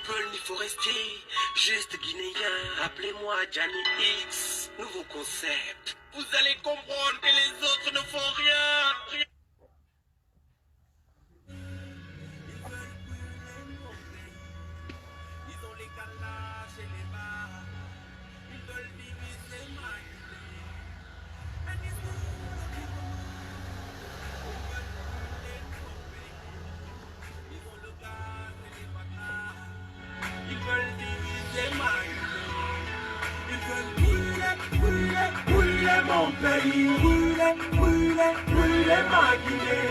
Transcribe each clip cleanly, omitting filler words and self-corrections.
people ni forestier, juste guinéen. Appelez-moi Johnny X, nouveau concept. Vous allez comprendre que les autres ne font rien. Ils ont les calages et les bars. Ils veulent diviser ma ils ont le gaz et les bâtards. Ils veulent diviser ma ils veulent brûler mon pays. Brûler ma Guinée.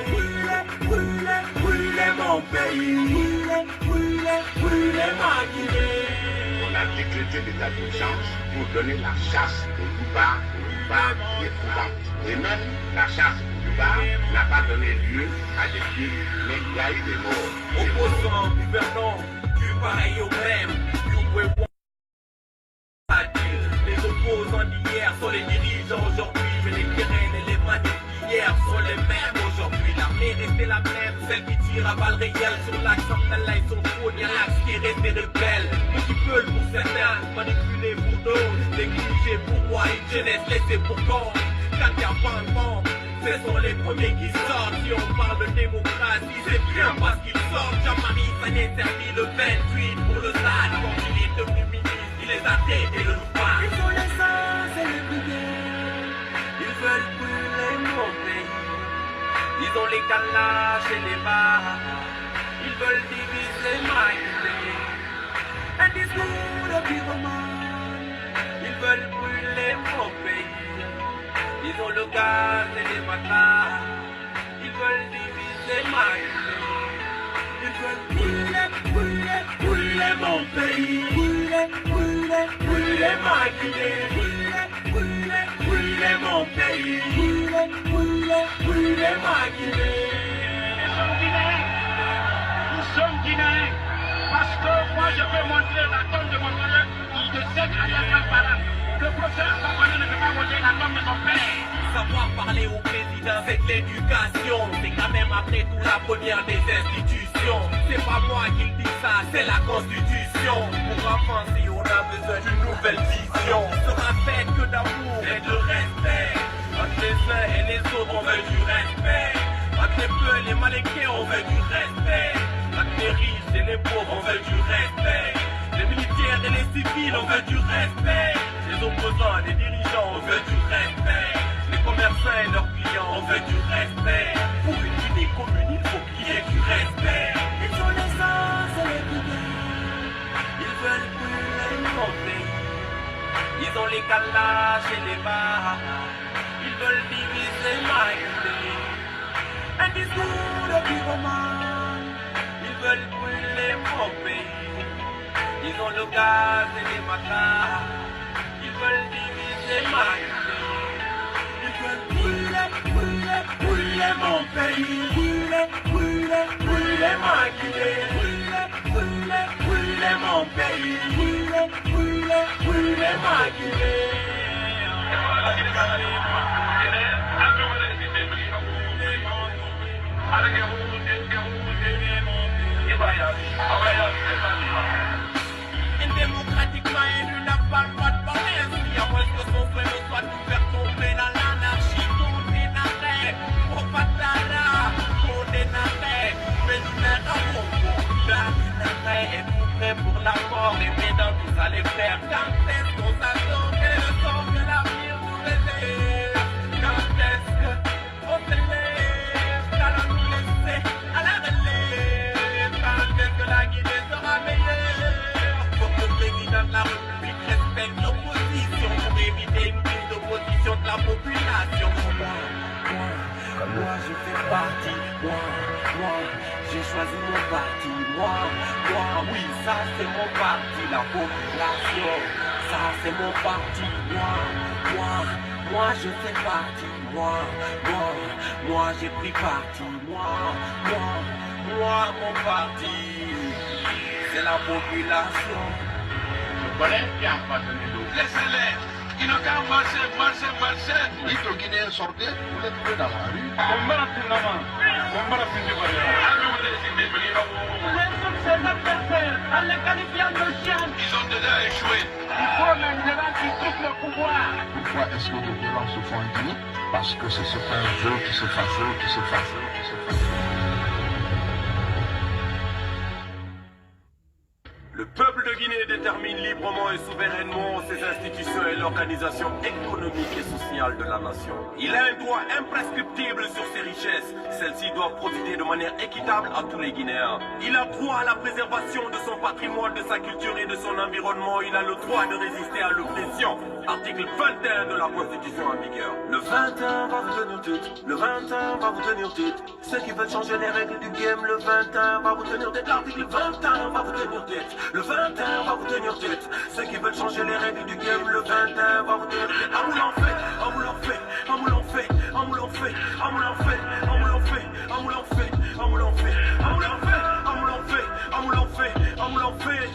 Brûler mon pays. Brûler ma Guinée. On a décrété l'état d'urgence pour donner la chasse aux loupards épouvantes. Et même la chasse aux loupards n'a pas donné lieu à des crimes, mais il y a eu des morts. Opposants, gouvernants, du pareil au même. Les opposants d'hier sont les dirigeants aujourd'hui, mais les terrains et les manières d'hier sont les mêmes aujourd'hui. L'armée est restée la même, celle qui tire à balles réelles sur l'axe. Là ils sont faux, il y a l'axe qui est resté rebelle. Ceux qui veulent pour certains, manipuler pour d'autres, négliger pour moi une jeunesse laissée pour compte. Quand il y a pas de vent, ce sont les premiers qui sortent. Si on parle de démocratie, c'est bien parce qu'ils sortent. Jean-Marie s'en est servi le 28 pour le stade. Quand il est devenu ministre, il les a traités le loupard. Ils ont les sens et les brigades. Ils veulent brûler mon pays. Ils ont les calages et les bars. Ils veulent diviser ma Guinée. Un discours de pyromane. Ils veulent brûler mon pays. Ils ont le gaz et les bâtards. Ils veulent diviser ma Guinée. Ils veulent brûler mon pays. Brûler ma Guinée. Brûler mon pays. Brûler ma Guinée. Nous sommes Guinéens. Parce que moi je peux montrer la tombe de mon père. Il décède à la le professeur Babane ne peut pas montrer la tombe de son père. Savoir parler au président, c'est de l'éducation. C'est quand même après tout la première des institutions. C'est pas moi qui le dis ça, c'est la constitution. Pour avancer, on a besoin d'une nouvelle vision. Sera faite que d'amour et de respect. Entre les uns et les autres, on veut du respect. Entre les bleus et les maléquins, on veut du respect. Entre les riches et les pauvres, on veut du respect. Les militaires et les civils, on veut du respect. Les opposants, les dirigeants, on veut du respect. Les commerçants et leurs clients, on veut du respect. Pour une Guinée commune, il faut qu'il y ait du respect. Ils ont les sens et les brigades. Ils veulent brûler mon pays. Ils ont les calages et les bars. Ils veulent diviser ma Guinée. Un discours de pyromane. Ils veulent brûler mon pays. Ils ont le gaz et les bâtards. Ils veulent diviser ma Guinée. Ils veulent brûler mon pays. Brûler ma Guinée. Brûler mon pays. Brûler ma Guinée. Démocratiquement élu n'a pas le droit de parler ainsi, à moins que son frère ne soit tout faire tomber dans l'anarchie. Condamné, au patara, condamné, mais nous n'avons pas et tout prêt pour la mort, et mesdames, vous allez faire quand est-ce qu'on s'attend que le sort de l'avenir nous réserve? Quand est-ce qu'on se lève, allons nous laisser à la relève? Quand est-ce que la Guinée sera meilleure? De la République respecte l'opposition pour éviter une prise d'opposition de la population. Moi, je fais partie, moi, j'ai choisi mon parti, moi, oui, ça c'est mon parti, la population, ça c'est mon parti, moi, je fais partie, moi, j'ai pris parti, moi, mon parti, c'est la population. Je connais bien empoisonné l'eau. Laissez-les. Ils n'ont qu'à marcher. Dites aux Guinéens, sortez, vous les trouvez dans la rue. On va la en les qualifiant de chiens. Ils ont déjà échoué. Il faut maintenant qu'ils quittent le pouvoir. Pourquoi est-ce que les violences se font en Guinée? Parce que c'est ce qu'on veut qui se fasse, qui se fasse, qui se fasse. Le peuple de Guinée détermine librement et souverainement ses institutions et l'organisation économique et sociale de la nation. Il a un droit imprescriptible sur ses richesses. Celles-ci doivent profiter de manière équitable à tous les Guinéens. Il a droit à la préservation de son patrimoine, de sa culture et de son environnement. Il a le droit de résister à l'oppression. Article 21 de la Constitution en vigueur. Le 21 va vous tenir tête. Le 21 va vous tenir tête. Ceux qui veulent changer les règles du game, le 21 va vous tenir tête. L'article 21 va vous tenir tête. Le 21 va vous tenir tête. Ceux qui veulent changer les règles du game, le 21 va vous tenir tête. À moulin fait, à moulin fait, à moulin fait, à moulin fait, à moulin fait, à moulin fait, à moulin fait, à moulin fait, à moulin fait, à moulin fait, à moulin fait, à moulin fait.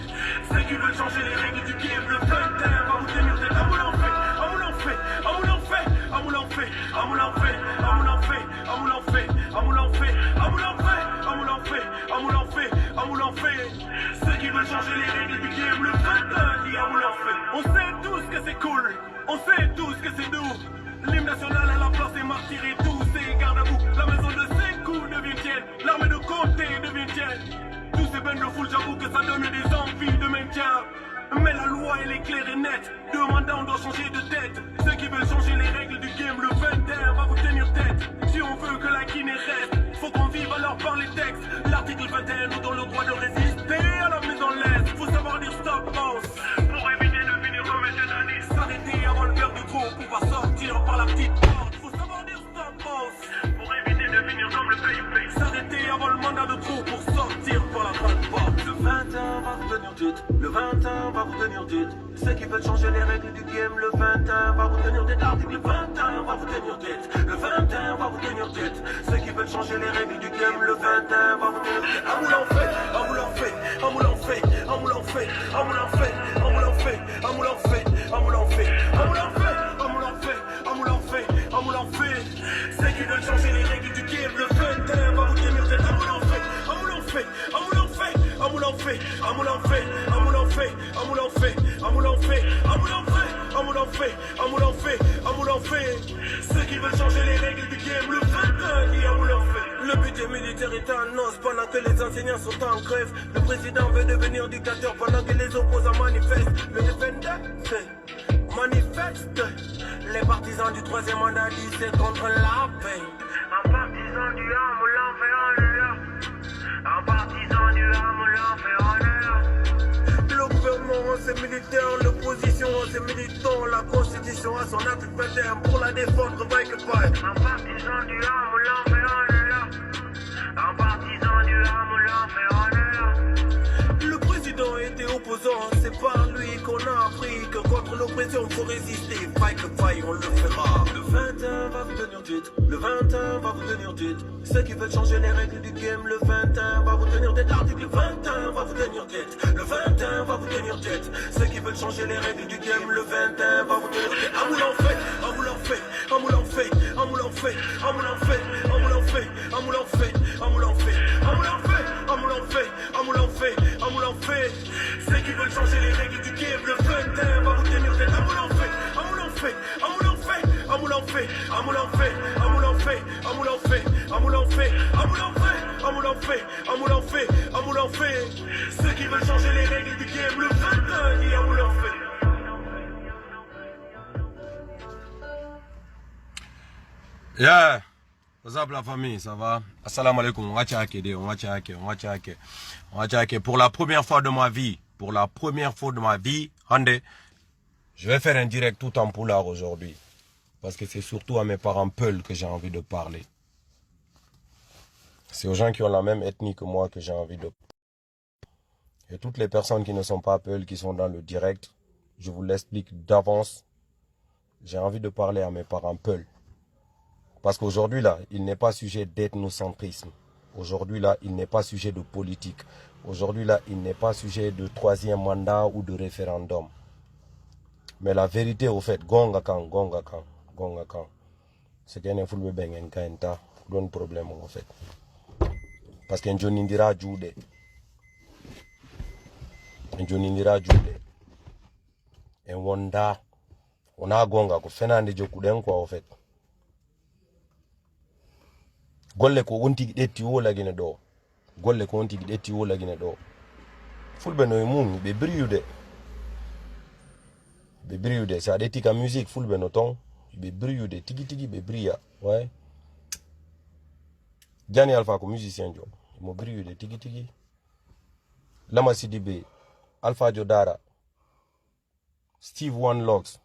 Ceux qui veulent changer les règles du game, le 21 va vous tenir tête. À moulin fait, à moulin fait, à moulin fait, à moulin fait, à moulin fait, à moulin fait, à moulin fait, à moulin fait, à moulin fait, à moulin fait, à moulin fait, à moulin fait. Ceux qui veulent changer les règles du game, le 21 dit à moulin fait. On sait tous que c'est cool, on sait tous que c'est doux. L'hymne national à la place des martyrs et tous ces gardes à vous. La maison de Sékou devient tienne, l'armée de Comté devient tienne. Tous ces bains de foule, j'avoue que ça donne des envies de maintien. Mais la loi elle est claire et nette, demandant on doit changer de tête. Ceux qui veulent changer les règles du game, le 21 va vous tenir tête. Si on veut que la Guinée reste, faut qu'on vive alors par les textes. L'article 21 nous donne le droit de résister à la mise en laisse. Faut savoir dire stop boss, pour éviter de finir comme un journaliste. S'arrêter avant le verre du trou pour pas sortir par la petite porte. Faut savoir dire stop boss, pour éviter de finir comme le PIP. S'arrêter avant le mandat de trou pour sortir par la grande porte. Le 21 va vous tenir tête, le 21 va vous tenir tête. Ceux qui veulent changer les règles du game, le 21 va vous tenir tête. L'article 21 va vous tenir tête, le 21 va vous tenir tête. Ceux qui veulent changer les règles du game, le 21 va vous tenir tête. À moulin fait, à moulin fait, à moulin fait, à moulin fait, à moulin fait, à moulin fait, à moulin fait, à moulin fait, à moulin fait, à moulin fait, à moulin fait, à moulin fait. Ceux qui veulent changer les règles du game, le 21 va vous tenir tête. À moulin fait, à moulin fait, à moulin fait, à moulin fait, à moulin fait, à moulin fait, à moulin fait, à moulin fait, à moulin fait, à moulin fait, à moulin fait, à moulin fait. Ceux qui veulent changer les règles du game, le 21 dit à moulin fait. Le budget militaire est en os pendant que les enseignants sont en grève. Le président veut devenir dictateur pendant que les opposants manifestent. Le défendeur manifeste. Les partisans du troisième mandat disent c'est contre la paix. Un partisan du Hamoulin fait honneur. Un partisan du Hamoulin fait honneur. Le gouvernement c'est militaire, l'opposition c'est militant. La constitution a son article 21 pour la défendre, vaille que faille. Un partisan du Hamoulin fait honneur. Un partisan du Hamoulin fait honneur. Le président était opposant, c'est par lui qu'on a appris que contre l'oppression faut résister, faille que faille on le fera. Le 21 va vous tenir tête, le 21 va vous tenir tête. Ceux qui veulent changer les règles du game, le 21 va vous tenir tête. L'article 21 va vous tenir tête, le 21 va vous tenir tête. Ceux qui veulent changer les règles du game, le 21 va vous tenir tête. À moulin fait, à moulin fait, à moulin fait, à moulin fait, à moulin fait, à moulin fait, à moulin fait, à moulin fait, à moulin fait, à moulin fait, à moulin fait, à moulin fait. Ceux qui veulent changer les règles du game, le 21 va vous tenir tête. À moulin fait, à moulin fait, à moulin fait, à moulin fait, à moulin fait, à moulin fait, à moulin fait, à moulin fait, à moulin fait, à moulin fait, à moulin fait, à moulin fait. Ceux qui veulent changer les règles du game, le 21 dit à moulin fait. Yeah, what's up la famille, ça va? Assalamu alaikum, on va checker. Pour la première fois de ma vie, Andé, je vais faire un direct tout en poulard aujourd'hui. Parce que c'est surtout à mes parents Peul que j'ai envie de parler. C'est aux gens qui ont la même ethnie que moi que j'ai envie de parler. Et toutes les personnes qui ne sont pas Peul, qui sont dans le direct, je vous l'explique d'avance. J'ai envie de parler à mes parents Peul. Parce qu'aujourd'hui, là, il n'est pas sujet d'ethnocentrisme. Aujourd'hui, là, il n'est pas sujet de politique. Aujourd'hui, là, il n'est pas sujet de troisième mandat ou de référendum. Mais la vérité, au fait, gonga kan. C'est qu'il y a un foule ben en kainta, donne problème, en fait. Parce qu'un John Indira Jude. en jonindira julde en wonda wona gonga ko fenande jokkuden quoi au fait golle ko wontigi ɗetti wolagine ɗo golle ko wontigi ɗetti wolagine ɗo fulɓe no e mum ɓe briyude sa ɗetti ka musique fulɓe no ton ɓe briyude tigi tigi ɓe briya ouais Jani Alpha ko musicien jo mo briyude tigi tigi Lama Sidibe Alpha Jodara Steve One Locks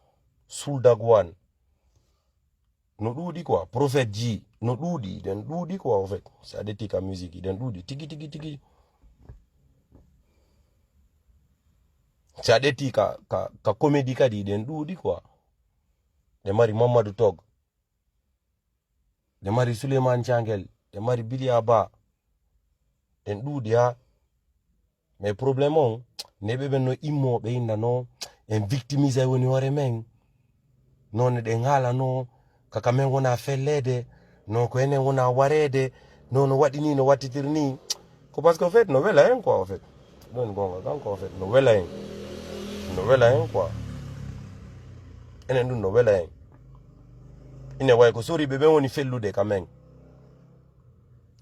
Suldag One no ɗuuɗi quoi Prophet G no ɗuuɗi den ɗuuɗi quoi en fait sa ɗetti ka musique den ɗuuɗi tigi tigi tigi sa ɗetti ka comédie kadi den ɗuuɗi quoi de mari Mamadou Tog de mari Souleymane Thiangel de mari Bilia Ba den ɗuuɗi ha mais problème on neɓe ɓe no immoɓe innano en victimise woni hoore men non ɗen haalano kaka men wona fellede non ko enen wona warede non no waɗi ni no wattitir ni ko parce que en fait no wela en quoi en fait ɗon gonga kanko en fait no wela en quoi enen ɗum no wela en ine way ko soriɓe ɓen woni fellude quand même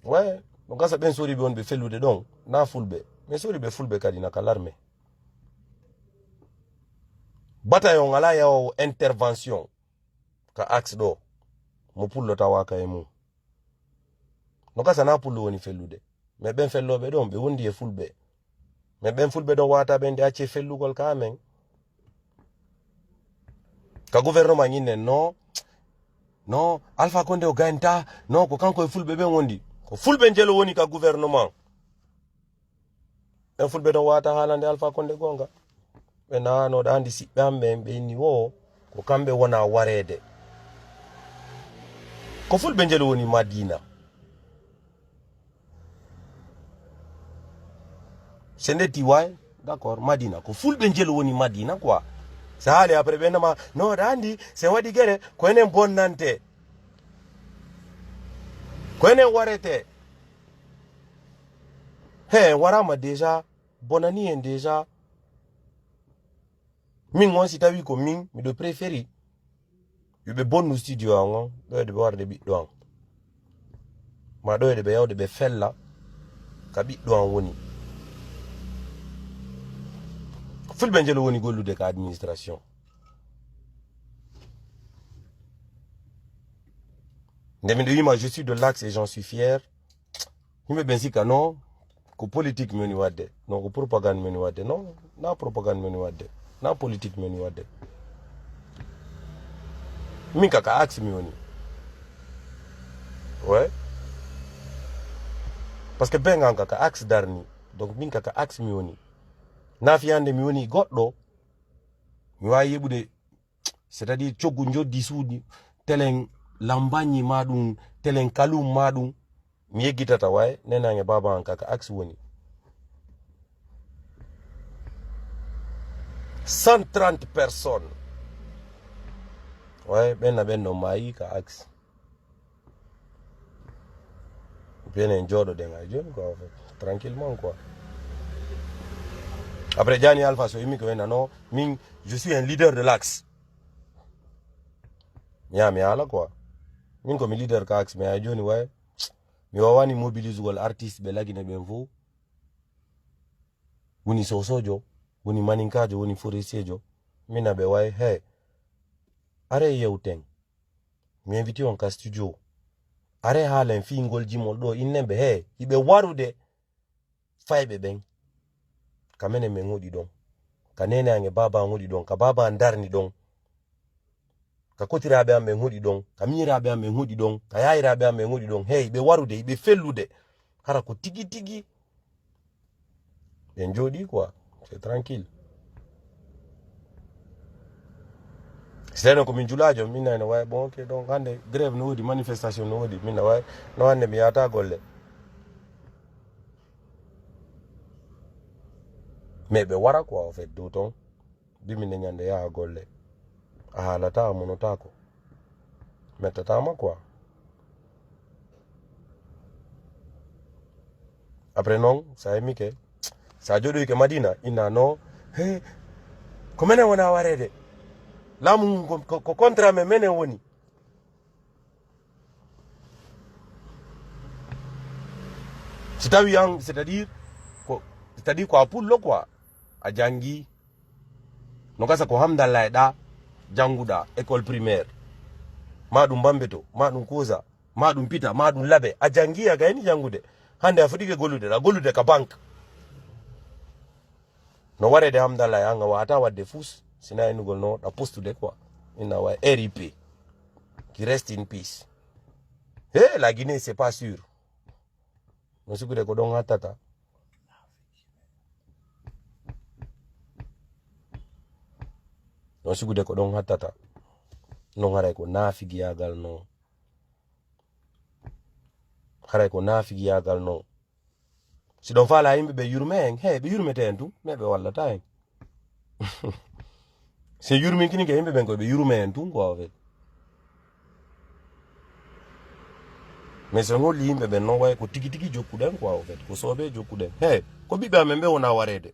ouais no gasa ɓen soriɓe woni ɓe fellude ɗon na fulɓe mais soriɓe fulɓe kadi naka l'armée bataillon ala yawo intervention ka axe ɗo mo pullo tawaka e mum no gasa na pullo woni fellude mais ɓen felloɓe ɗon ɓe wondi e fulɓe mais ɓen fulɓe ɗon wata ɓen nde acce fellugol ka amen ka gouvernement innen non Alpha Condé o gaynta non ko kanko e fulɓe ɓen wondi ko fulɓe jelo woni ka gouvernement ɓen fulɓe ɗon wata haalande Alpha Condé gonga ɓe nanoɗa andi siɓɓe amɓe ɓe inni wo ko kamɓe wona warede ko fulɓe jelo woni Madina se ndetti way d'accord Madina ko fulɓe jelo woni Madina quoi sa haali après ɓe nama non ɗa andi sen waɗi guere ko enen bonnante ko enen warete he warama déjà bonani en déjà min on si tawi ko min miɗo préféri yoɓe bonnu studio an on ɗo eɗe ɓe warde ɓiɗɗo an ma ɗo eɗe ɓe yawde ɓe fella ka ɓiɗɗo an woni fulɓe jelo woni gollude ka administration nde miɗo wima je suis de l'axe et j'en suis fier yimɓe ɓen sikka non ko politique mi woni wadde non ko propagande mi woni wadde non na propagande mi woni wadde na politique mi woni wadde min kaka axe mi woni ouais parce que ɓen an kaka axe darni donc min kaka axe mi woni na fiyande mi woni goɗɗo mi wawi yeɓude c'est à dire coggu joddi suudi telen lambagne maɗum telen kalum maɗum mi yeggitata way nenange baba an kaka axe woni 130 personnes ouais ɓen no mayi ka axe ɓenen jooɗoɗen hay joni quoi en fait tranquillement quoi après Jani Alpha so yimi ko wena non min je suis un leader de l'axe mi ala quoi min ko mi leader ka axe mais hay joni way mi wawani mobilise gol artiste ɓe lagine ɓen fo woni sosojo woni maninkajo woni forestier mina ɓe way he are yewten mi invité on ka studio are haalen fingol jimol ɗo inneɓe he yiɓe warude fayɓe ɓen ka menen min huɗi ɗon ka nene ange baba an huɗi ɗon ka baba an darni ɗon ka kotiraɓe am ɓen huɗi ɗon ka miraɓe am ɓen huɗi ɗon ka yayiraɓe am ɓen huɗi ɗon hey ɓe warude yiɓe fellude hara ko tigi tigi ɓen jooɗi quoi c'est tranquille seno ko min julajo min nane way bon ok donc hande grève no woodi manifestation no woodi min way no hande mi yata golle mais ɓe wara quoi en fait dow ton biminde ñande yaha golle a haalata a monotako mettatama quoi après noon sa heemi ke sa jodo ke Madina ina no he ko menen wona warede lamu ko contrat me menen woni c'est-à-dire ko apullo quoi a jangi no kasa ko hamdallah da janguda école primaire madum bambeto madum koza madum pita madum labe a jangi a gayni jangude hande a fudike golude ka bank no warede hamdallah yanga wata wadde fus sina enugol no da postude quoi ina wa RIP qui reste in peace. La Guinée c'est pas sûr no sikude ko don hatata no sigude ko don hattata non haray ko naafigiyagal non haray ko naafigiyagal non si don fala yimbe be yurme en be yurmete en tu me be wallata en se yurmi kini ke yimbe ben ko be yurme en tu quoi en fait mais so ngoli yimbe ben non way ko tigi jokuden quoi en fait ko sobe jokuden ko bibe amembe wona warede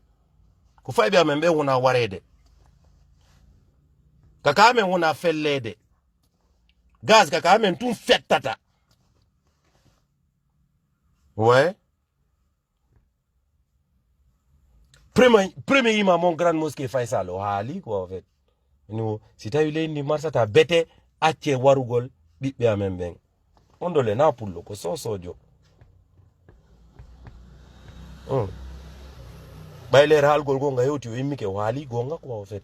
ko faybe amembe wona warede kakame wona fellede gaz kakame tun fettata ouais premier imam mon grande mosquée Faisal o haali quoi en fait no si tawi leydi marsata bete acce warugol bibbe amen ben ondole na pullo ko sosojo bayler halgol gonga yewti o immike o haali gonga quoi en fait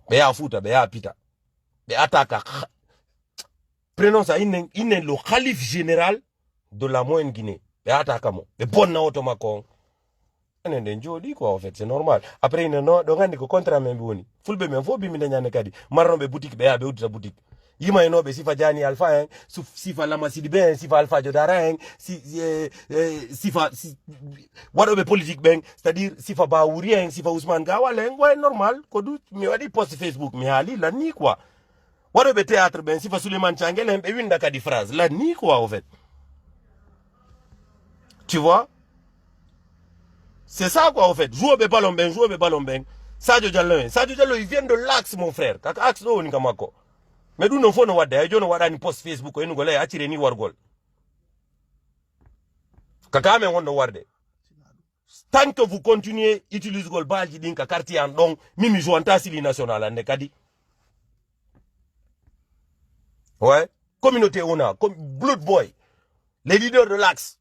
be ya futa be ya pita be ataka prenons ça inen le khalife général de la moyenne Guinée be ataka mo be bonna automako enen jodi quoi en fait c'est normal après inen no do ngandi ko contrat men woni fulbe men fo bi mi nyane kadi marron be boutique be ya be udita boutique yima eno be sifa jani alpha en sifa lama sidi ben sifa alpha jodara en sifa wado be politique ben c'est-à-dire sifa baouri en sifa Ousmane Gawale ouais normal ko du mi wadi post Facebook mi hali la ni quoi wado be théâtre ben sifa Souleymane Changel be winda kadi phrase la ni quoi en fait tu vois c'est ça quoi en fait jouer be ballon ben Sadio Diallo il vient de l'axe mon frère kaka axe do woni kamako mais d'où non faut no wadde ay jono wadani post Facebook en ngolay atire ni wargol kakame wonno warde tant que vous continuez utiliser gol balji din ka quartier en don mimi joanta sili national ande kadi ouais communauté ona comme Blood Boy les leaders de l'axe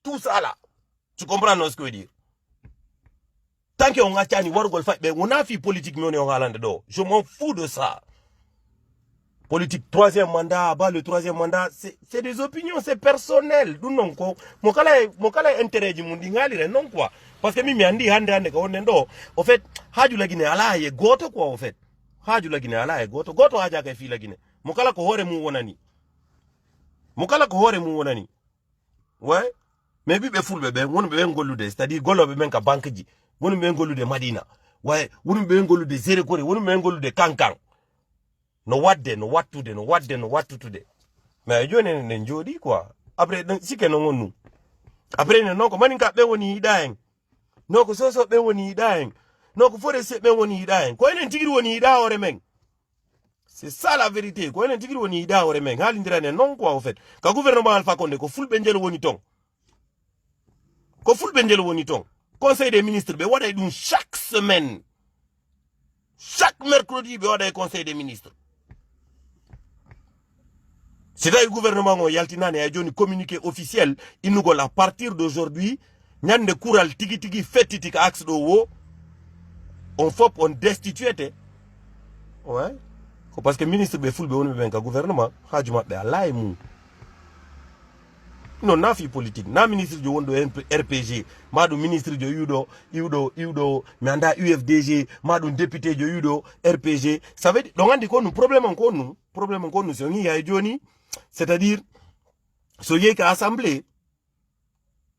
tout ça là tu comprends ce que je veux dire tant que on a tiani wargol fa be on a fi politique mi on halande do je m'en fous de ça. Politique, troisième mandat, le troisième mandat, c'est des opinions, c'est personnel. D'où non quoi. Mon kala intérêt du monde non quoi. Parce que mi andi hande ko nendo. En fait, haju la Guinée ala ye goto quoi en fait. Haju la Guinée ala ye goto haja ka fi la Guinée. Mon kala ko hore mu wonani. Ouais. Mais bi be fulbe be won be ngolude, c'est-à-dire golo be men ka banque ji. Won be ngolude Madina. Ouais, won be ngolude Zere Kore, won be ngolude Kankan. No wattude mais joni ne jodi quoi après sike no ngonu après ne non ko maninka be woni ida en no ko soso be woni ida en no ko fore se be woni ida en ko enen tigiri woni ida ore men c'est ça la vérité ko enen tigiri woni ida ore men halindira ne non quoi en fait ka gouvernement Alpha Condé ko fulbe njel woni ton conseil des ministres be waday dum chaque semaine chaque mercredi be waday conseil des ministres. C'est là le gouvernement yaltinane a joni communiqué officiel inugol à partir d'aujourd'hui nyande kural tigi fetitik axe do wo on fop on destitué ouais parce que ministre be fulbe woni ben ka gouvernement hajuma be alay mu non na fi politique na ministre jo wondo RPG madu ministre jo yudo mi anda UFDG madu député jo yudo RPG ça veut dire donc andi ko nous problème ko nous c'est ngi ya joni c'est-à-dire soyez ka assemblée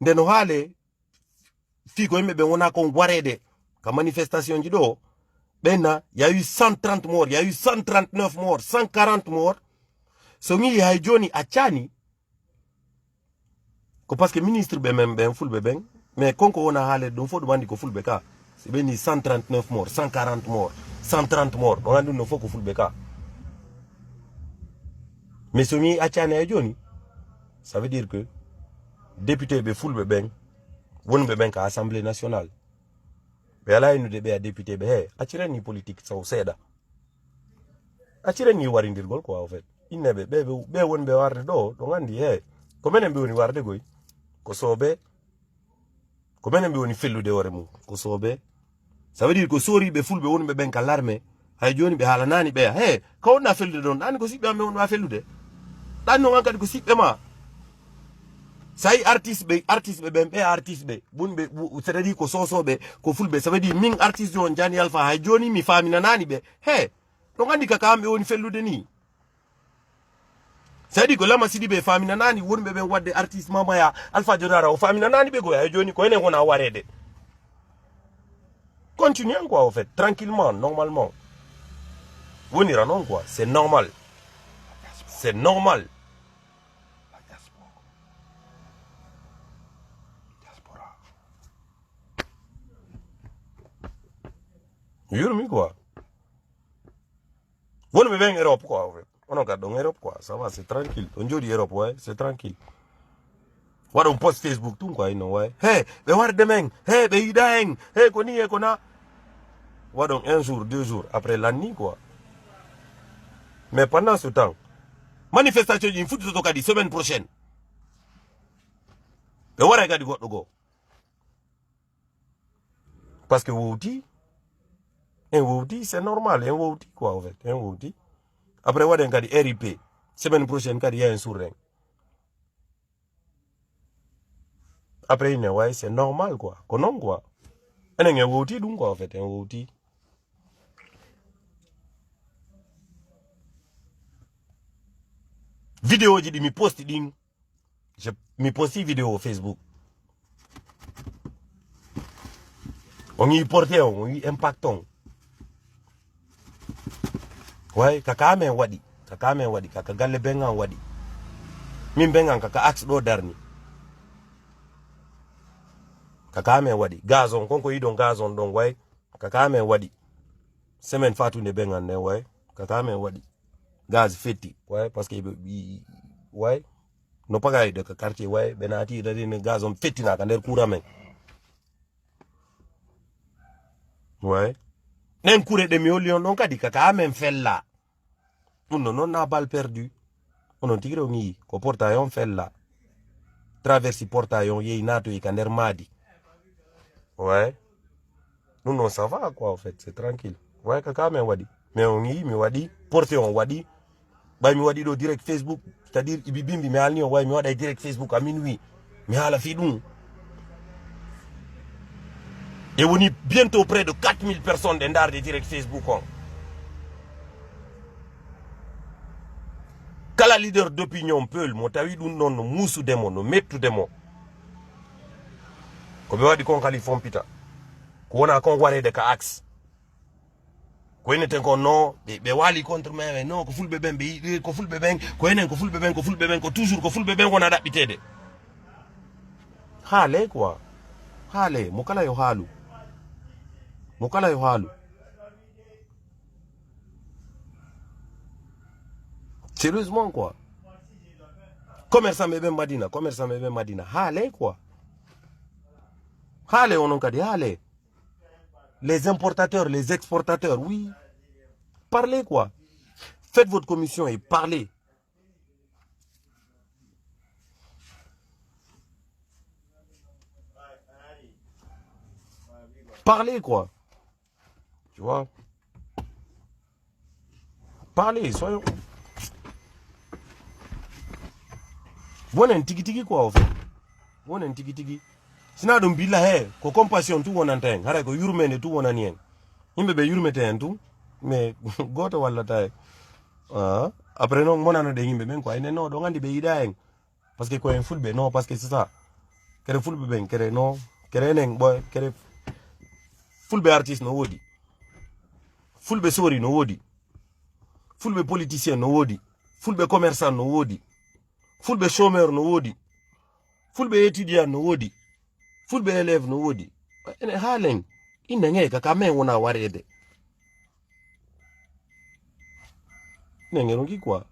ndeno hale fi ko mbe wona ko warede ka manifestation jido benna il y a eu 130 morts, il y a eu 139 morts, 140 morts. So ngi ya joni achani ko parce que ministre be même ben fulbe ben mais konko wona haale dum fo dum andi ko fulbe ka c'est beni 139 morts 140 morts 130 morts on andi no fo ko fulbe ka mais somi atiane joni ça veut dire que député be fulbe ben wonbe ben ka assemblée nationale be ala inu de be député be he atirani politique saw seda atirani warindirgol quoi en fait inebe be wonbe warde do ngandi he ko menen be woni warde goy ko sobe ko menen be woni fellude hore mum ko sobe ça veut dire ko sori be fulbe wonbe ben ka l'armée hay joni be hala nani be he ko wonna fellude don dan ko sibbe am won wa fellude dan no wankadi ko sibbe ma say artiste be ben be artiste be bunbe c'est-à-dire ko sosobe ko fulbe ça veut dire min artiste on jani alpha hay joni mi famina nani be he to ngandi kaka am be woni fellude ni c'est-à-dire que lama sidi be famina nani wonbe ben wadde artiste mama ya alpha jodara o famina nani be go hay joni ko ene wona warede continuez quoi en fait tranquillement normalement wonira non quoi c'est normal c'est normal. Yurmi quoi. Vous ne venez en Europe quoi en fait. On a regardé en Europe quoi. Ça va, c'est tranquille. On dit Europe ouais, c'est tranquille. Voilà on poste Facebook tout quoi, non ouais. Hey, be war demain. Hey, be idaeng. Hey, koni e kona. Voilà donc un jour, 2 jours après l'année quoi. Mais pendant ce temps, manifestation il faut tout cas semaine prochaine. Be war regarder go. Parce que vous dites un wouti, c'est normal, un wouti quoi en fait, un wouti. Après on a dit RIP, semaine prochaine il y a un sourire. Après ouais, c'est normal quoi, non quoi. Un wouti donc quoi en fait, un wouti. Vidéo je dis mi poste ding, je mi poste vidéo Facebook. On y porte, on y impactons. Ouais, kaka amen wadi, kaka galle bengan wadi. Min bengan kaka axe do darni. Kaka amen wadi, gazon, konko yidon gazon don ouais, kaka amen wadi. Semaine fatu ne bengan ne ouais, kaka amen wadi. Gaz feti, ouais, parce que ouais, no pagay de quartier ouais, benati da ne gazon feti na kander courant. Ouais. Nen couré de millions non kadi kaka amen fella. Non n'a balle perdu. On tigre ngi ko portaillon fella. Traversi portaillon ye nato y kander madi. Ouais. Non ça va quoi en fait, c'est tranquille. Ouais kaka amen wadi. Mais on y mi wadi, porté on wadi. Ba mi wadi do direct Facebook, c'est-à-dire ibibimbi mi alni on ouais mi wadi direct Facebook à minuit. Mi hala fidou. Et on est bientôt près de 4000 personnes d'Endar de direct Facebook. Kala leader d'opinion peul, motawi dun non musu demo, no metu demo. Ko be wadi kon khalifon pita. Ko wona kon ware de ka axe. Ko ene ten kon non, be wali contre mais non ko fulbe ben be ko fulbe ben, ko enen ko fulbe ben ko toujours ko fulbe ben wona dabitede. Hale quoi. Hale, mokala yo halu. Mokala yo halu. Sérieusement quoi. Commerçant mebe Madina. Hale quoi. Hale on a dit hale. Les importateurs, les exportateurs, oui. Parlez quoi. Faites votre commission et parlez. Parlez quoi. Tu vois. Parlez, soyons. Bon un tiki quoi en fait. Bon un tiki. Sina dum billa he ko compassion tu wona tan hara ko yurmene tu wona nien. Himbe be yurmete en tu mais goto walla tay. Après non monana de himbe men ko ene no do ngandi be yida en. Parce que ko en fulbe non parce que c'est ça. Kere fulbe ben kere non, kere nen boy kere fulbe artiste no wodi. Fulbe sori no wodi. Fulbe politicien no wodi. Fulbe commerçant no wodi. Fulbe chômeur no wodi. fulbe étudiant no wodi fulbe élève no wodi ene halen ine ngeka kame wona warede nenge rongi quoi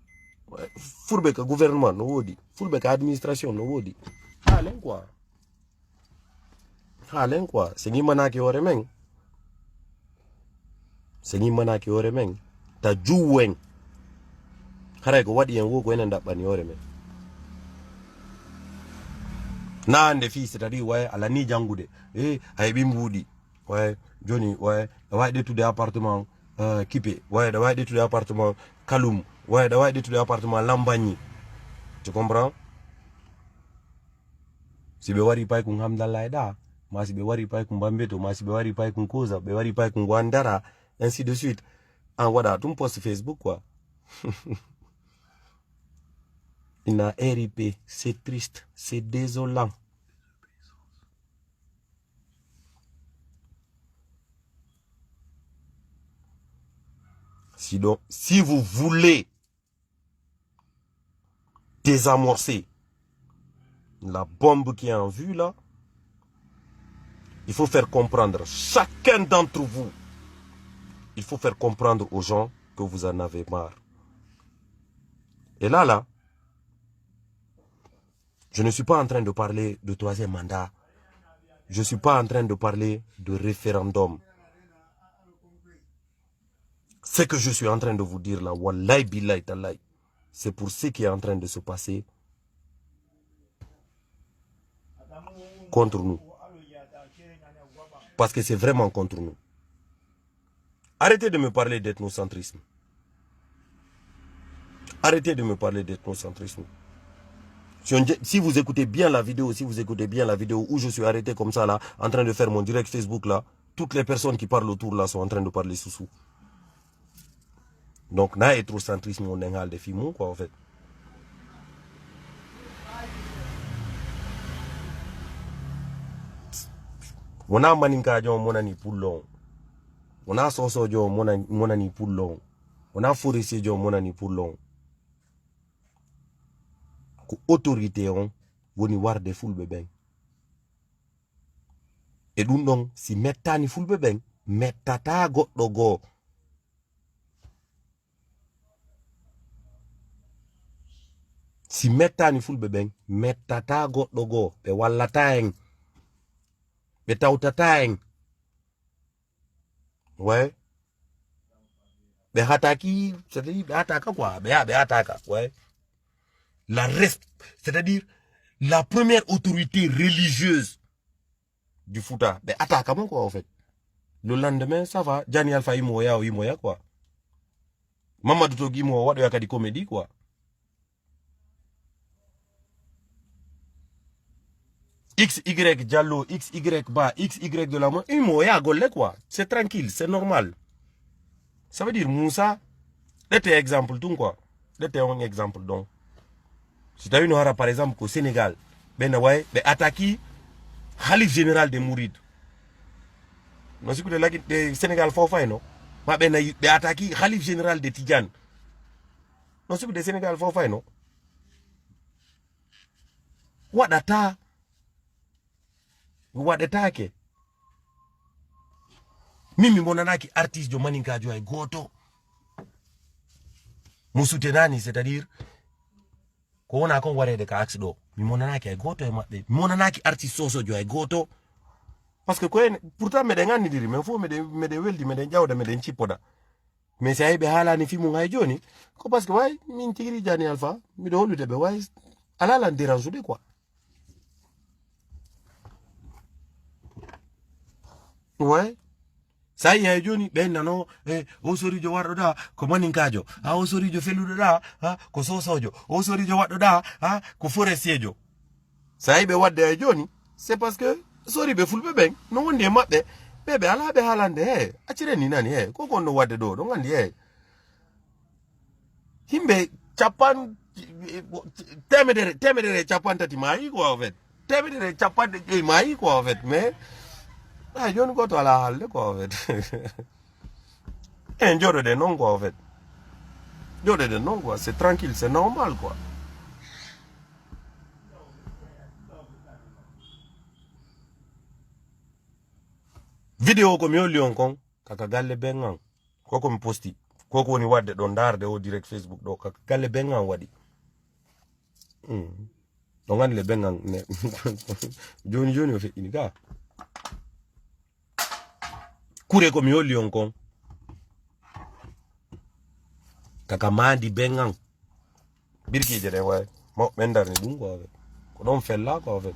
fulbe ka gouvernement no wodi fulbe ka administration no wodi halen quoi sengi manaki ore meng ta juwen haray ko wadi en wo ko enen dabbani ore men nande fi c'est-à-dire ouais ala ni jangude ay bi mbudi ouais joni ouais da wayde tude appartement kipe ouais da wayde tude appartement kalum ouais da wayde tude appartement lambagni tu comprends si be wari pay ko hamdallah da ma si be wari pay ko bambeto ma si be wari pay ko koza be wari pay ko gwandara ainsi de suite en voilà tout post Facebook quoi il a RIP, c'est triste, c'est désolant. Donc, si vous voulez désamorcer la bombe qui est en vue là, il faut faire comprendre, chacun d'entre vous, il faut faire comprendre aux gens que vous en avez marre. Et là, je ne suis pas en train de parler de troisième mandat. Je ne suis pas en train de parler de référendum. Ce que je suis en train de vous dire là, wallahi billahi tallahi, c'est pour ce qui est en train de se passer contre nous. Parce que c'est vraiment contre nous. Arrêtez de me parler d'ethnocentrisme. Arrêtez de me parler d'ethnocentrisme. Si vous écoutez bien la vidéo, où je suis arrêté comme ça là, en train de faire mon direct Facebook là, toutes les personnes qui parlent autour là sont en train de parler sous. Donc, na ethnocentrisme on est de films quoi en fait. On a maninka jo monani poulon. On a soso jo monani poulon. On a forestier jo monani poulon. Ko autorité on woni warde fulbe ben. Et dum don si mettani fulbe ben, mettata goddo go. Si mettani fulbe ben, mettata goddo go be wallata en. Be tawtata en. Ouais. Be hataki, c'est-à-dire be ataka quoi, be ataka, ouais. C'est-à-dire la première autorité religieuse du Fouta, ben attaque quoi en fait. Le lendemain, ça va, Gianni Alpha Imoya quoi. Mamadou Togi Imoya, what do you comédie quoi. XY Diallo, XY Ba, XY de la main, Imoya Golé quoi. C'est tranquille, c'est normal. Ça veut dire Moussa, c'était exemple tout quoi. C'était un exemple donc. Si tu as une hora par exemple au Sénégal, ben ouais, ben attaquer Khalif général de Mouride. Non c'est que le Sénégal faut faire non. Ma ben attaquer Khalif général de Tidjane. Non c'est que le Sénégal faut faire non. What attaque. Mimi monanaki artiste de Maninka jo ay goto. Moussoutenani c'est-à-dire ko wona kon warede ka accident mi monanaki ay goto e mabbe mi monanaki artiste soso jo ay goto parce que ko pourtant me den ngani diri mais faut me de weldi me den jawda me den cipoda mais say be halani fi mu ngay joni ko parce que way min tigri Gianni Alpha mi do hollude be way ala lan dérange de quoi ouais ça y est joni ben nano o sorijo wardo da ko maninkajo o sorijo feludo da ko sosojo o sorijo waddo da ko forestiejo ça y be wadde joni c'est parce que sori be fulbe ben no wonde mabbe bebe ala be halande acire ni nani ko gonno wadde do ngandi himbe chapan temedere chapan tati mai ko en fait temedere chapan mai ko en fait mais je ne go à la halle quoi en fait. Un jour de non quoi en fait. Jour de non quoi, c'est tranquille, c'est normal quoi. Video ko mi holli on kon kaka galle bengan koko mi posti koko woni wadde ɗo darde o direct Facebook ɗo kaka galle bengan waɗi ɗon andi le bengan ne joni joni o feƴƴini ga kure ko mi holli on kon kaka mandi bengan birkije ɗe way ɓen darni ɗum ko afet ko ɗon fella ko afet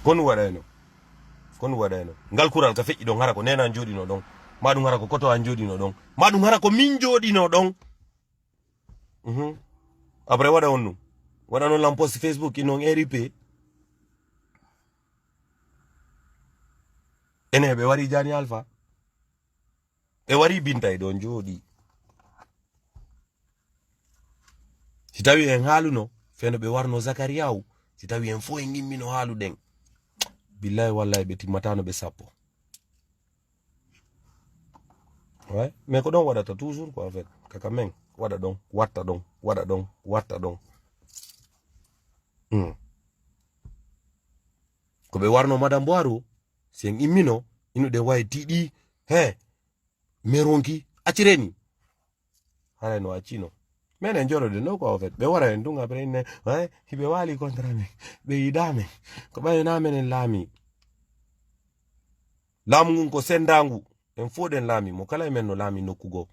kon waɗayno ngal kural ka feƴƴi ɗon hara ko nena joɗino ɗon ma ɗum hara ko koto an joɗino ɗon ma ɗum hara ko min joɗino ɗon après waɗa on ɗum waɗa noon lan post Facebook inon RIP ene ɓe wari Jani Alpha ɓe wari Binta e ɗon jooɗi si tawi en haaluno feno ɓe warno Zakariaou si tawi en fo en gimmino haaluɗen billahi wallahi ɓe timmatano ɓe sappo ouais mais ko ɗon waɗata toujours quoi en fait kaka men waɗa ɗon watta ɗon waɗa ɗon watta ɗon ko ɓe warno Madame Boiro si en immino inuɗe wawi tiɗi he meronki accireni haray no accino men en joroɗe no quoi en fait ɓe wara en ɗum après inne ouais hiɓe wali contre men ɓe yiɗamen ko ɓaynamen en laami laamu ngun ko sendangu en foɗen laami mo kala e men no laami nokkugo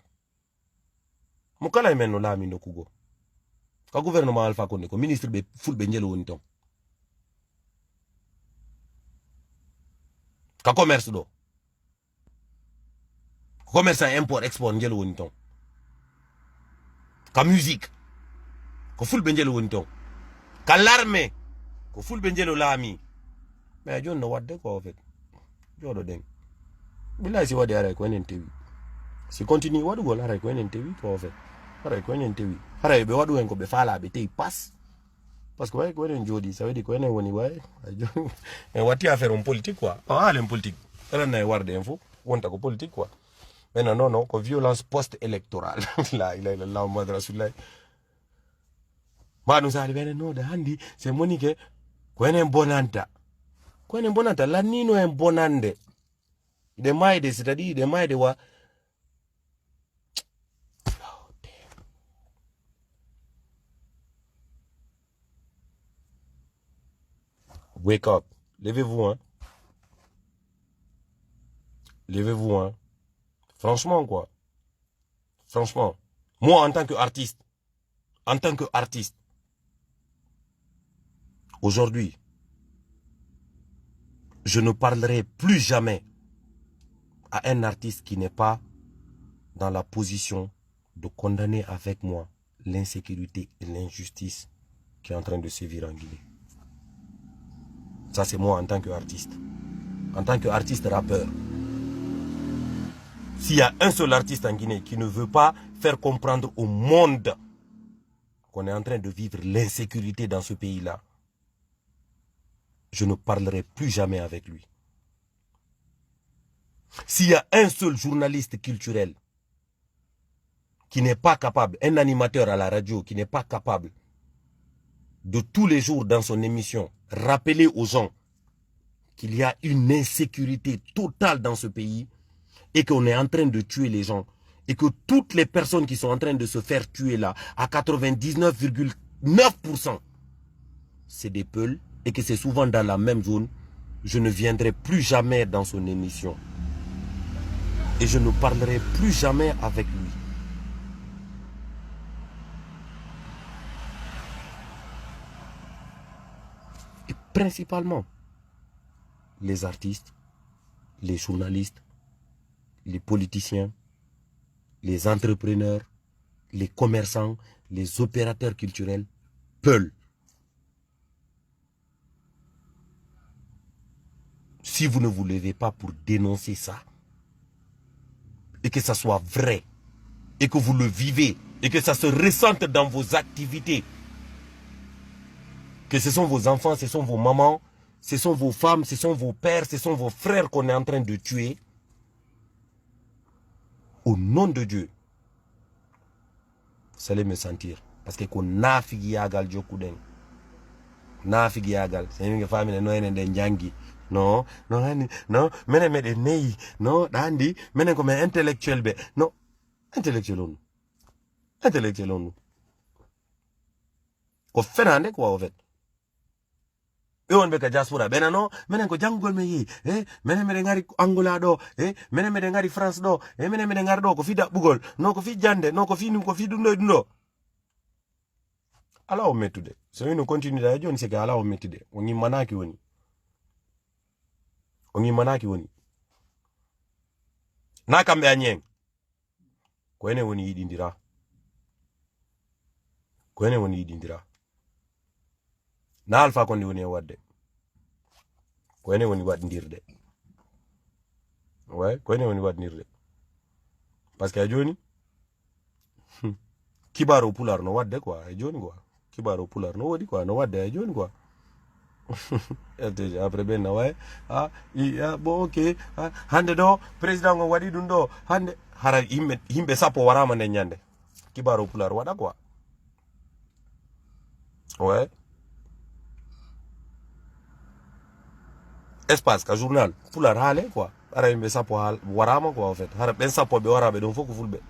ka gouvernement Alpha Condé ko ministre ɓe fulɓe njelo woni ton ka commerce ɗo commerçant import export njelo woni ton ka musique ko fulɓe njelo woni ton ka l'armée ko fulɓe njelo laami mais joni no wadde ko en fait joɗo ɗen billahi si waɗi haray ko enen tewi si continue waɗugol haray ko enen tewi ko en fait haray ko enen tewi haray ɓe waɗu hen ko ɓe faalaɓe tewi pas par ce que way ko enen jooɗi ça veut dire ko enen woni way en watti affaire on politique quoi haalen politique eɗanna e warde en fof wonta ko politique quoi maintenant non ko violence post électorale la ilaha illallah muhammad rasulullah maɗum sali ɓenen noda handi c'est monique ko enen bonanta lannino en bonande ɗe mayde c'est à dire ɗe mayde wa wake up, levez-vous hein, franchement quoi, franchement moi en tant qu'artiste aujourd'hui je ne parlerai plus jamais à un artiste qui n'est pas dans la position de condamner avec moi l'insécurité et l'injustice qui est en train de sévir en Guinée. Ça, c'est moi en tant qu'artiste rappeur. S'il y a un seul artiste en Guinée qui ne veut pas faire comprendre au monde qu'on est en train de vivre l'insécurité dans ce pays-là, je ne parlerai plus jamais avec lui. S'il y a un seul journaliste culturel qui n'est pas capable, un animateur à la radio qui n'est pas capable de tous les jours dans son émission rappeler aux gens qu'il y a une insécurité totale dans ce pays et qu'on est en train de tuer les gens et que toutes les personnes qui sont en train de se faire tuer là, à 99,9%, c'est des peuls et que c'est souvent dans la même zone, je ne viendrai plus jamais dans son émission. Et je ne parlerai plus jamais avec lui. Et principalement, les artistes, les journalistes, les politiciens, les entrepreneurs, les commerçants, les opérateurs culturels, peuls. Si vous ne vous levez pas pour dénoncer ça, et que ça soit vrai, et que vous le vivez, et que ça se ressente dans vos activités, que ce sont vos enfants, ce sont vos mamans, ce sont vos femmes, ce sont vos pères, ce sont vos frères qu'on est en train de tuer, au nom de Dieu, vous allez me sentir. Parce que qu'on nafigiagal jokuden. Nafigiagal. C'est une famille no enen den jangi. non non menen meɗen neyi non ɗandi menen ko men intellectuel ɓe non intellectuel on ko fenande quoi en fait ɓe wonɓe ka diaspora ɓena non minen ko janggol men yehi minen meɗen gari Angola ɗo minen meɗen gari France ɗo minen meɗen gari ɗo ko fi daɓɓugol non ko fi jande non ko fi ɗum ɗo ala o mettude so wino continue da joni c'est que ala o mettude o ngimmanaki woni na kamɓe a ñeng ko enen woni yiɗidira na Alpha Condé woni e wadde ko enen woni waɗdirde ouais ko enen woni waɗdirde parce que a joni kibaro pular no wadde quoi e joni quoi kibaro pular no wodi quoi no wadde e joni quoi après ben way bon ok hande do président ngo waɗi ɗum ɗo hande hara yimɓe sappo warama nde ñande kibaro pular waɗa quoi ouais espace ka journal pular haale quoi ara yimɓe sappo warama quoi en fait hara ɓen sappo ɓe waraɓe ɗon fof ko fulɓe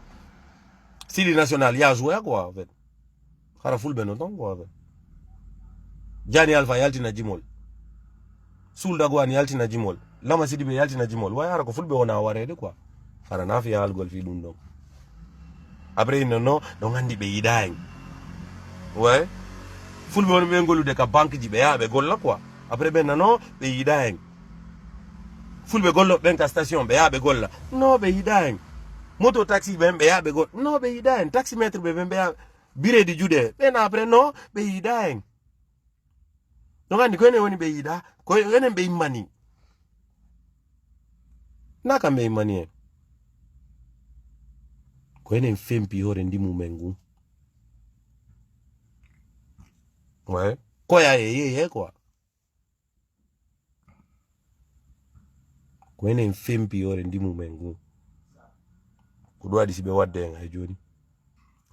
Sidi national ya joué quoi en fait hara fulɓe no ton quoi en fait Jani Alpha yaltina jimol Suldagwan yaltina jimol Lama Sidibe yaltina jimol way hara ko fulɓe wona warede quoi hara na fiya halgol fi ɗum ɗon après non ɗon andi ɓe yiɗa en ouais fulɓe won ɓe gollude ka banque ji ɓe yaha ɓe golla quoi après ɓe nano ɓe yiɗa en fulɓe golloɓe ɓen ka station ɓe yaha ɓe golla non ɓe yiɗa en moto taxi ɓen ɓe yaha ɓe golla non ɓe yiɗa en taximétre ɓe ɓen ɓe yaha biredi juuɗe ɓen après non ɓe yiɗa en donc andi ko enen woni ɓe yiɗa ko enen ɓe immani na kam ɓe immani en ko enen fempi hoore ndimumen ngun ouais koya e yeye quoi ko enen fempi hoore ndimumen ngun ko ɗum waɗi si ɓe wadde en hay joni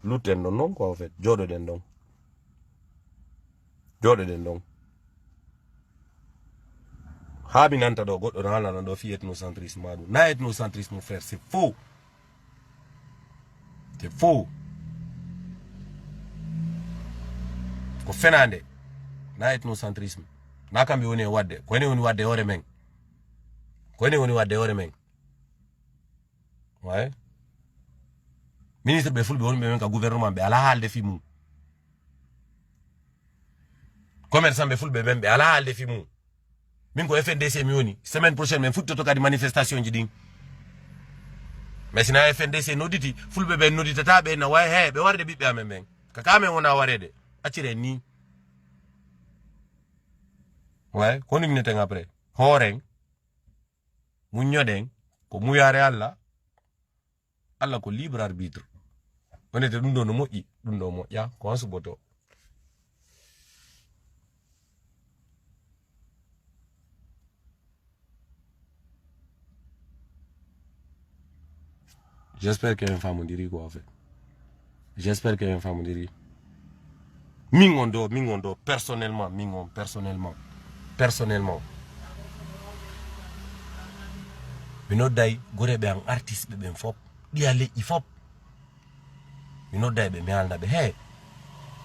lutten ɗon noon quoi en fait joɗoɗen ɗon ha mi nanta ɗo goɗɗo no haalana ɗo fi ethnocentrisme maɗum na ethnocentrisme frère c'est faux ko fenande na ethnocentrisme na kamɓe woni e wadde ko ene woni wadde hoore men ouais ministre ɓe fulɓe woni ɓe men ka gouvernement ɓe ala haalde fi mum commerçant ɓe fulɓe ɓen ɓe ala haalde fi mum min ko FNDC mi woni semaine prochaine min futtoto kadi manifestation ji ɗin mais sina FNDC nodditi fulɓe ɓen nodditata ɓe na way he ɓe warde ɓiɓɓe amen ɓen kaka men wona warede accire ni ouais ko ndumneten après hooren muñoɗen ko muyare Allah ko libre arbitre wonete ɗum ɗo no moƴƴi ɗum ɗo moƴƴa ko on suboto j'espère que en famodiri quoi en fait j'espère que en famodiri min on ɗo personnellement mi nodday goreɓe an artiste ɓe ɓen fop ɗiya leƴƴi fop mi nodday ɓe mi haalna ɓe he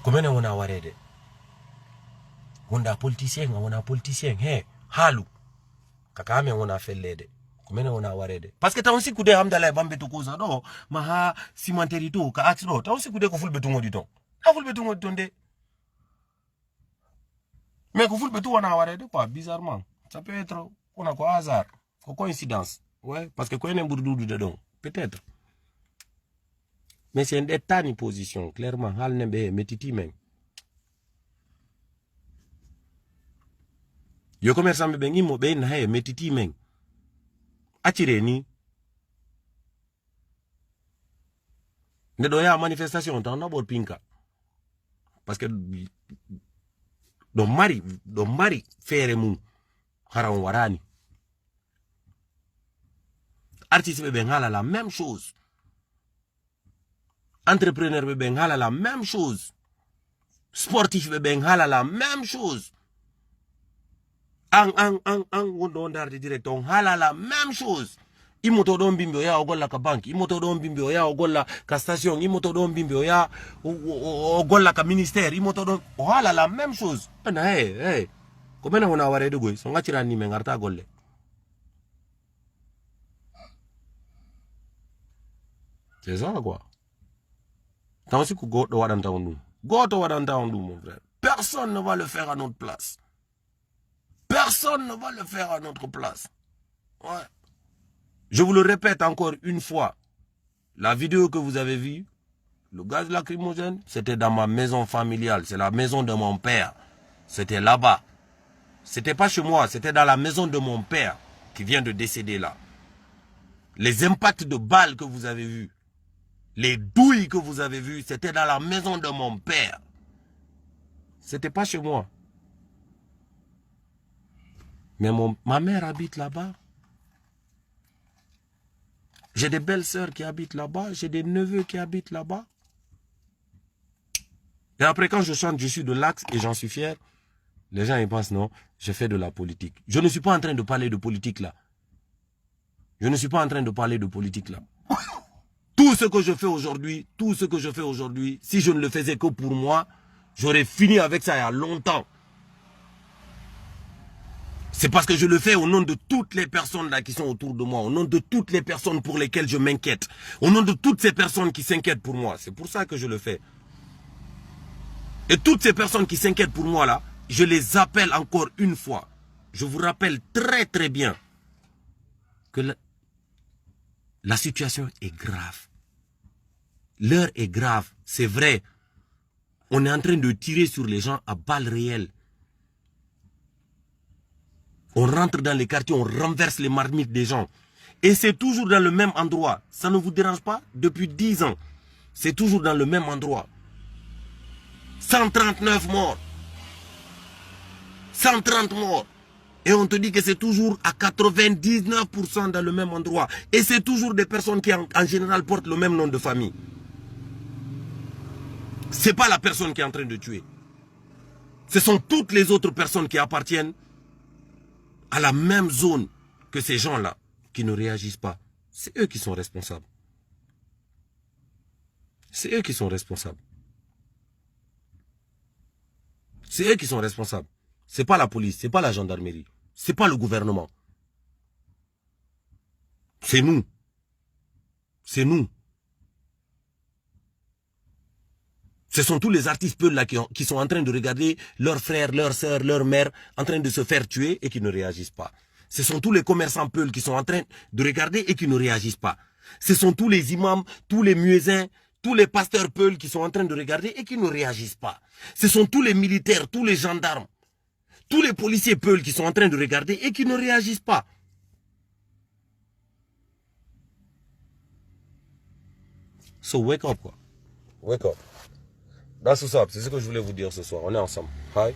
ko minen wona warede wonɗa politicien a wona politicien he haalu kaka amen wona fellede ko minen wona warede par ce que taw sikkude hamdala e ɓamɓe to kusa ɗo ma ha cimenterie to ka axe ɗo taw sikkude ko fulɓe tungoɗi ton a fulɓe tungoɗi ton de mais ko fulɓe tu wona warede quoi bizarrement ça peut être kona ko hasard ko coïncidence ouais parce que ko enen ɓuuri ɗuɗude ɗon peut-être mais c'est en ɗettani position clairement haalne ɓe mettiti men yo commerçant ɓe ɓen immo ɓe inna he mettiti men accire ni nde ɗo yaha manifestation tan naɓol pinka parce que ɗo mari feere mum hara on warani artiste ɓe ɓen haala la même chose entrepreneur ɓe ɓen haala la même chose sportif ɓe ɓen haala la même chose on direct, on halala, même chose. Imoto don bimbio ya ogola ka bank, imoto don bimbio ya ogola ka station, imoto don bimbio ya ogola ka ministère, imoto don halala, même chose. Hey. Comment on a waré de goy, son gatira ni mengarta golle. C'est ça quoi. Tant si ku go to wadanta ondu. Go to wadanta ondu mon frère. Personne ne va le faire à notre place. Personne ne va le faire à notre place. Ouais. Je vous le répète encore une fois. La vidéo que vous avez vue, le gaz lacrymogène, c'était dans ma maison familiale. C'est la maison de mon père. C'était là-bas. C'était pas chez moi, c'était dans la maison de mon père qui vient de décéder là. Les impacts de balles que vous avez vus, les douilles que vous avez vues, c'était dans la maison de mon père. C'était pas chez moi. Mais ma mère habite là-bas. J'ai des belles sœurs qui habitent là-bas. J'ai des neveux qui habitent là-bas. Et après, quand je chante, je suis de l'Axe et j'en suis fier. Les gens, ils pensent, non, je fais de la politique. Je ne suis pas en train de parler de politique là. Je ne suis pas en train de parler de politique là. Tout ce que je fais aujourd'hui, si je ne le faisais que pour moi, j'aurais fini avec ça il y a longtemps. C'est parce que je le fais au nom de toutes les personnes là qui sont autour de moi, au nom de toutes les personnes pour lesquelles je m'inquiète, au nom de toutes ces personnes qui s'inquiètent pour moi. C'est pour ça que je le fais. Et toutes ces personnes qui s'inquiètent pour moi là, je les appelle encore une fois. Je vous rappelle très très bien que la situation est grave. L'heure est grave, c'est vrai. On est en train de tirer sur les gens à balles réelles. On rentre dans les quartiers, on renverse les marmites des gens. Et c'est toujours dans le même endroit. Ça ne vous dérange pas? Depuis 10 ans, c'est toujours dans le même endroit. 139 morts. 130 morts. Et on te dit que c'est toujours à 99% dans le même endroit. Et c'est toujours des personnes qui en général portent le même nom de famille. Ce n'est pas la personne qui est en train de tuer. Ce sont toutes les autres personnes qui appartiennent à la même zone que ces gens-là qui ne réagissent pas. C'est eux qui sont responsables. C'est eux qui sont responsables. C'est eux qui sont responsables. C'est pas la police, c'est pas la gendarmerie, c'est pas le gouvernement. C'est nous. C'est nous. Ce sont tous les artistes peuls là qui sont en train de regarder leurs frères, leurs sœurs, leurs mères en train de se faire tuer et qui ne réagissent pas. Ce sont tous les commerçants peuls qui sont en train de regarder et qui ne réagissent pas. Ce sont tous les imams, tous les muezzins, tous les pasteurs peuls qui sont en train de regarder et qui ne réagissent pas. Ce sont tous les militaires, tous les gendarmes, tous les policiers peuls qui sont en train de regarder et qui ne réagissent pas. So wake up quoi. Wake up. That's what's up. C'est ce que je voulais vous dire ce soir. On est ensemble. Hi.